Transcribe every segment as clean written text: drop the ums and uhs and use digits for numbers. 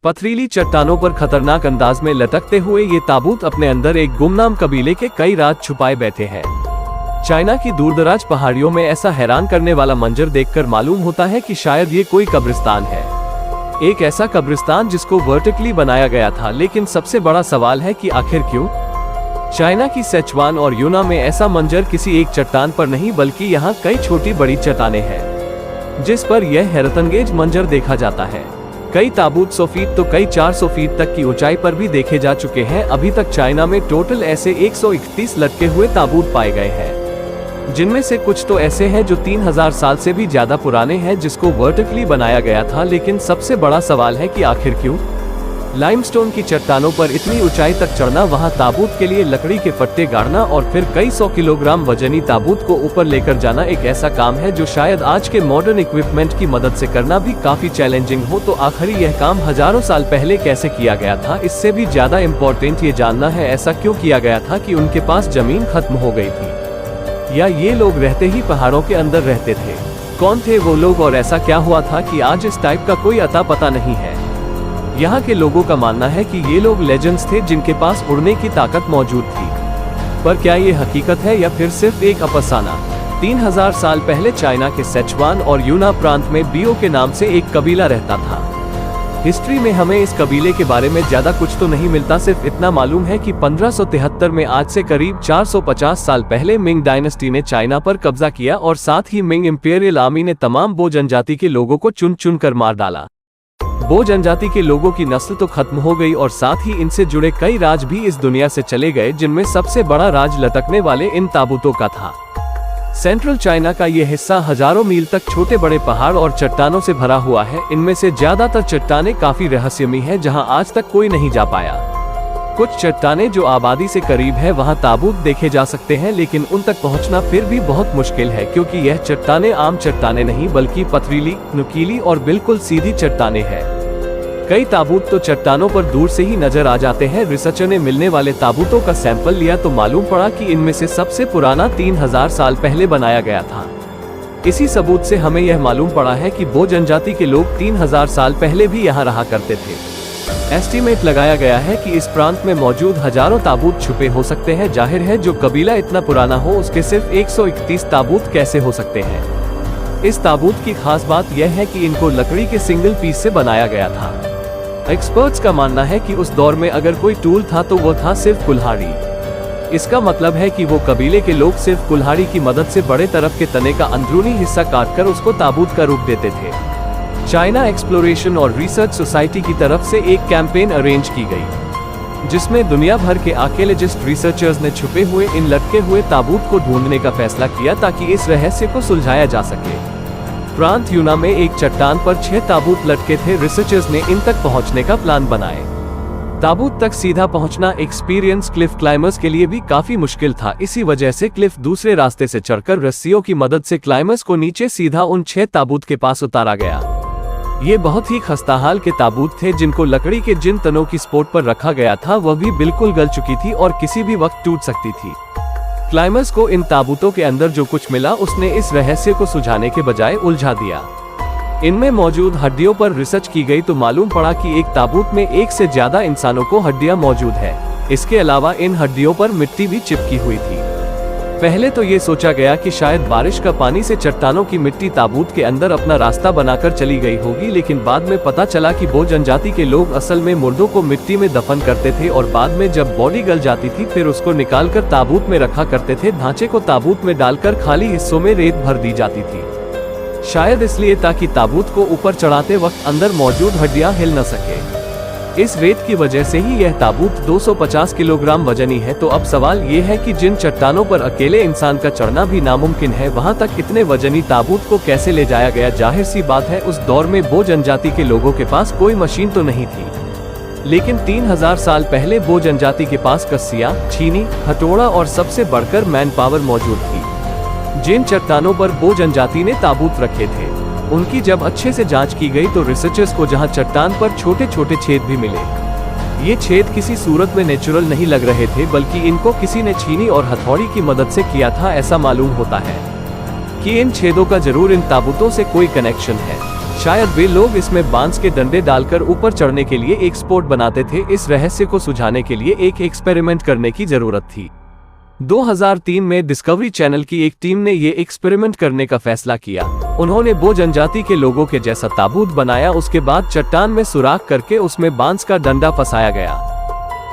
पथरीली चट्टानों पर खतरनाक अंदाज में लटकते हुए ये ताबूत अपने अंदर एक गुमनाम कबीले के कई राज छुपाए बैठे हैं। चाइना की दूरदराज पहाड़ियों में ऐसा हैरान करने वाला मंजर देखकर मालूम होता है कि शायद ये कोई कब्रिस्तान है, एक ऐसा कब्रिस्तान जिसको वर्टिकली बनाया गया था। लेकिन सबसे बड़ा सवाल है कि आखिर क्यों? चाइना की सिचुआन और यूनान में ऐसा मंजर किसी एक चट्टान पर नहीं बल्कि यहाँ कई छोटी बड़ी चट्टानें हैं जिस पर यह हैरतअंगेज मंजर देखा जाता है। कई ताबूत 100 फीट तो कई 400 फीट तक की ऊंचाई पर भी देखे जा चुके हैं। अभी तक चाइना में टोटल ऐसे 131 लटके हुए ताबूत पाए गए हैं, जिनमें से कुछ तो ऐसे हैं जो 3000 साल से भी ज्यादा पुराने हैं जिसको वर्टिकली बनाया गया था। लेकिन सबसे बड़ा सवाल है कि आखिर क्यों? लाइमस्टोन की चट्टानों पर इतनी ऊंचाई तक चढ़ना, वहां ताबूत के लिए लकड़ी के फट्टे गाड़ना और फिर कई 100 किलोग्राम वजनी ताबूत को ऊपर लेकर जाना एक ऐसा काम है जो शायद आज के मॉडर्न इक्विपमेंट की मदद से करना भी काफी चैलेंजिंग हो। तो आखिर यह काम हजारों साल पहले कैसे किया गया था? इससे भी ज्यादा इम्पोर्टेंट ये जानना है ऐसा क्यों किया गया था कि उनके पास जमीन खत्म हो गई थी, या ये लोग रहते ही पहाड़ों के अंदर रहते थे? कौन थे वो लोग और ऐसा क्या हुआ था कि आज इस टाइप का कोई अता पता नहीं है? यहाँ के लोगों का मानना है कि ये लोग लेजेंड्स थे जिनके पास उड़ने की ताकत मौजूद थी, पर क्या ये हकीकत है या फिर सिर्फ एक अफसाना? 3000 साल पहले चाइना के सिचुआन और यूनान प्रांत में बियो के नाम से एक कबीला रहता था। हिस्ट्री में हमें इस कबीले के बारे में ज्यादा कुछ तो नहीं मिलता, सिर्फ इतना मालूम है कि 1573 में आज से करीब 450 साल पहले मिंग डायनेस्टी ने चाइना पर कब्जा किया और साथ ही मिंग इंपीरियल आर्मी ने तमाम बो जनजाति के लोगों को चुन चुन कर मार डाला। बो जनजाति के लोगों की नस्ल तो खत्म हो गई और साथ ही इनसे जुड़े कई राज भी इस दुनिया से चले गए, जिनमें सबसे बड़ा राज लटकने वाले इन ताबूतों का था। सेंट्रल चाइना का ये हिस्सा हजारों मील तक छोटे बड़े पहाड़ और चट्टानों से भरा हुआ है। इनमें से ज्यादातर चट्टानें काफी रहस्यमयी है, जहां आज तक कोई नहीं जा पाया। कुछ चट्टानें जो आबादी से करीब है वहां ताबूत देखे जा सकते हैं, लेकिन उन तक पहुंचना फिर भी बहुत मुश्किल है क्योंकि यह चट्टानें आम चट्टानें नहीं बल्कि पथरीली, नुकीली और बिल्कुल सीधी चट्टानें हैं। कई ताबूत तो चट्टानों पर दूर से ही नजर आ जाते हैं। रिसर्चर ने मिलने वाले ताबूतों का सैंपल लिया तो मालूम पड़ा कि इनमें से सबसे पुराना 3000 साल पहले बनाया गया था। इसी सबूत से हमें यह मालूम पड़ा है कि बो जनजाति के लोग 3000 साल पहले भी यहाँ रहा करते थे। एस्टीमेट लगाया गया है कि इस प्रांत में मौजूद हजारों ताबूत छुपे हो सकते हैं। जाहिर है जो कबीला इतना पुराना हो उसके सिर्फ 131 ताबूत कैसे हो सकते हैं? इस ताबूत की खास बात यह है कि इनको लकड़ी के सिंगल पीस से बनाया गया था। एक्सपर्ट्स का मानना है कि उस दौर में अगर कोई टूल था तो वो था सिर्फ कुल्हाड़ी। इसका मतलब है कि वो कबीले के लोग सिर्फ कुल्हाड़ी की मदद से बड़े तरफ के तने का अंदरूनी हिस्सा काटकर उसको ताबूत का रूप देते थे। चाइना एक्सप्लोरेशन और रिसर्च सोसाइटी की तरफ से एक कैंपेन अरेंज की गई, जिसमें दुनिया भर के आर्कियोलॉजिस्ट रिसर्चर्स ने छुपे हुए इन लटके हुए ताबूत को ढूंढने का फैसला किया ताकि इस रहस्य को सुलझाया जा सके। प्रांत यूनान में एक चट्टान पर 6 ताबूत लटके थे। रिसर्चर्स ने इन तक पहुंचने का प्लान बनाए। ताबूत तक सीधा पहुंचना एक्सपीरियंस क्लिफ क्लाइंबर्स के लिए भी काफी मुश्किल था। इसी वजह से क्लिफ दूसरे रास्ते से चढ़कर रस्सियों की मदद से क्लाइंबर्स को नीचे सीधा उन 6 ताबूत के पास उतारा गया। ये बहुत ही खस्ताहाल के ताबूत थे जिनको लकड़ी के जिन तनों की सपोर्ट पर रखा गया था वह भी बिल्कुल गल चुकी थी और किसी भी वक्त टूट सकती थी। क्लाइंबर्स को इन ताबूतों के अंदर जो कुछ मिला उसने इस रहस्य को सुलझाने के बजाय उलझा दिया। इनमें मौजूद हड्डियों पर रिसर्च की गई तो मालूम पड़ा कि एक ताबूत में एक से ज्यादा इंसानों को हड्डियां मौजूद है। इसके अलावा इन हड्डियों पर मिट्टी भी चिपकी हुई थी। पहले तो ये सोचा गया कि शायद बारिश का पानी से चट्टानों की मिट्टी ताबूत के अंदर अपना रास्ता बनाकर चली गई होगी, लेकिन बाद में पता चला कि बो जनजाति के लोग असल में मुर्दों को मिट्टी में दफन करते थे और बाद में जब बॉडी गल जाती थी फिर उसको निकालकर ताबूत में रखा करते थे। ढांचे को ताबूत में डालकर खाली हिस्सों में रेत भर दी जाती थी, शायद इसलिए ताकि ताबूत को ऊपर चढ़ाते वक्त अंदर मौजूद हड्डियां हिल न सके। इस रेत की वजह से ही यह ताबूत 250 किलोग्राम वजनी है। तो अब सवाल ये है कि जिन चट्टानों पर अकेले इंसान का चढ़ना भी नामुमकिन है, वहां तक इतने वजनी ताबूत को कैसे ले जाया गया? जाहिर सी बात है उस दौर में बो जनजाति के लोगों के पास कोई मशीन तो नहीं थी, लेकिन 3000 साल पहले बो जनजाति के पास कस्सियां, छीनी, हथौड़ा और सबसे बढ़कर मैन पावर मौजूद थी। जिन चट्टानों पर बो जनजाति ने ताबूत रखे थे उनकी जब अच्छे से जांच की गई तो रिसर्चर्स को जहां चट्टान पर छोटे छोटे छेद भी मिले। ये छेद किसी सूरत में नेचुरल नहीं लग रहे थे बल्कि इनको किसी ने छीनी और हथौड़ी की मदद से किया था। ऐसा मालूम होता है कि इन छेदों का जरूर इन ताबूतों से कोई कनेक्शन है। शायद वे लोग इसमें बांस के डंडे डालकर ऊपर चढ़ने के लिए एक स्पोर्ट बनाते थे। इस रहस्य को सुझाने के लिए एक एक्सपेरिमेंट करने की जरूरत थी। 2003 में डिस्कवरी चैनल की एक टीम ने ये एक्सपेरिमेंट करने का फैसला किया। उन्होंने बो जनजाति के लोगों के जैसा ताबूत बनाया। उसके बाद चट्टान में सुराख करके उसमें बांस का डंडा फंसाया गया,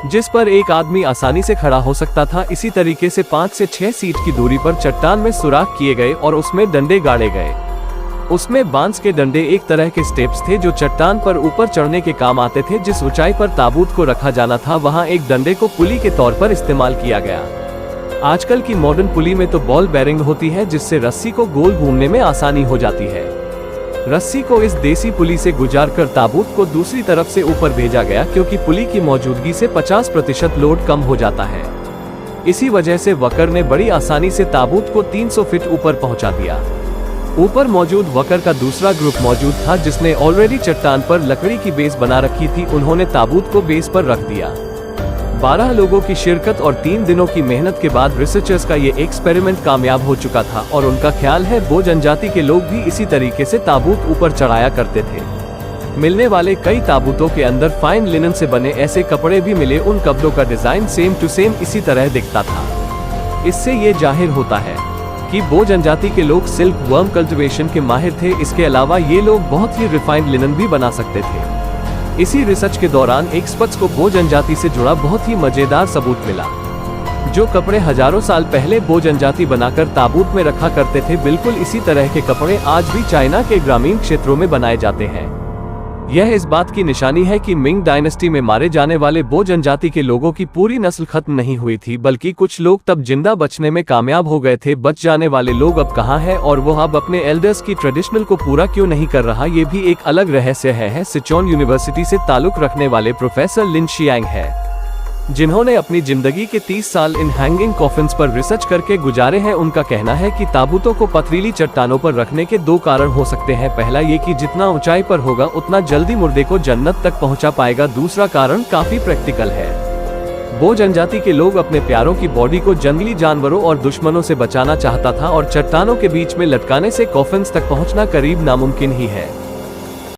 जिस पर एक आदमी आसानी से खड़ा हो सकता था। इसी तरीके से 5 से 6 फीट की दूरी पर चट्टान में सुराख किए गए और उसमें डंडे गाड़े गए। उसमें बांस के डंडे एक तरह के स्टेप्स थे जो चट्टान पर ऊपर चढ़ने के काम आते थे। जिस ऊंचाई पर ताबूत को रखा जाना था वहां एक डंडे को पुली के तौर पर इस्तेमाल किया गया। आजकल की मॉडर्न पुली में तो बॉल बेरिंग होती है, जिससे रस्सी को गोल घूमने में आसानी हो जाती है। रस्सी को इस देसी पुली से गुजारकर ताबूत को दूसरी तरफ से ऊपर भेजा गया, क्योंकि पुली की मौजूदगी से 50% लोड कम हो जाता है। इसी वजह से वकर ने बड़ी आसानी से ताबूत को 300 फीट ऊपर पहुंचा दिया। ऊपर मौजूद वकर का दूसरा ग्रुप मौजूद था, जिसने ऑलरेडी चट्टान पर लकड़ी की बेस बना रखी थी। उन्होंने ताबूत को बेस पर रख दिया। 12 लोगों की शिरकत और 3 दिनों की मेहनत के बाद रिसर्चर्स का ये एक्सपेरिमेंट कामयाब हो चुका था और उनका ख्याल है बो जनजाति के लोग भी इसी तरीके से ताबूत ऊपर चढ़ाया करते थे। मिलने वाले कई ताबूतों के अंदर फाइन लिनन से बने ऐसे कपड़े भी मिले। उन कपड़ों का डिजाइन सेम टू सेम इसी तरह दिखता था। इससे ये जाहिर होता है कि बो जनजाति के लोग सिल्क वर्म कल्टीवेशन के माहिर थे। इसके अलावा ये लोग बहुत ही रिफाइंड लिनन भी बना सकते थे। इसी रिसर्च के दौरान एक्सपर्ट्स को बो जनजाति से जुड़ा बहुत ही मजेदार सबूत मिला। जो कपड़े हजारों साल पहले बो जनजाति बनाकर ताबूत में रखा करते थे, बिल्कुल इसी तरह के कपड़े आज भी चाइना के ग्रामीण क्षेत्रों में बनाए जाते हैं। यह इस बात की निशानी है कि मिंग डायनेस्टी में मारे जाने वाले बो जनजाति के लोगों की पूरी नस्ल खत्म नहीं हुई थी, बल्कि कुछ लोग तब जिंदा बचने में कामयाब हो गए थे। बच जाने वाले लोग अब कहाँ हैं और वो अब अपने एल्डर्स की ट्रेडिशनल को पूरा क्यों नहीं कर रहा, ये भी एक अलग रहस्य है। सिचोन यूनिवर्सिटी से ताल्लुक रखने वाले प्रोफेसर लिन शियांग है, जिन्होंने अपनी जिंदगी के 30 साल इन हैंगिंग कॉफिन्स पर रिसर्च करके गुजारे हैं। उनका कहना है कि ताबूतों को पथरीली चट्टानों पर रखने के 2 कारण हो सकते हैं। पहला ये कि जितना ऊंचाई पर होगा उतना जल्दी मुर्दे को जन्नत तक पहुंचा पाएगा। दूसरा कारण काफी प्रैक्टिकल है। बो जनजाति के लोग अपने प्यारों की बॉडी को जंगली जानवरों और दुश्मनों से बचाना चाहता था और चट्टानों के बीच में लटकाने से कॉफिन्स तक पहुंचना करीब नामुमकिन ही है।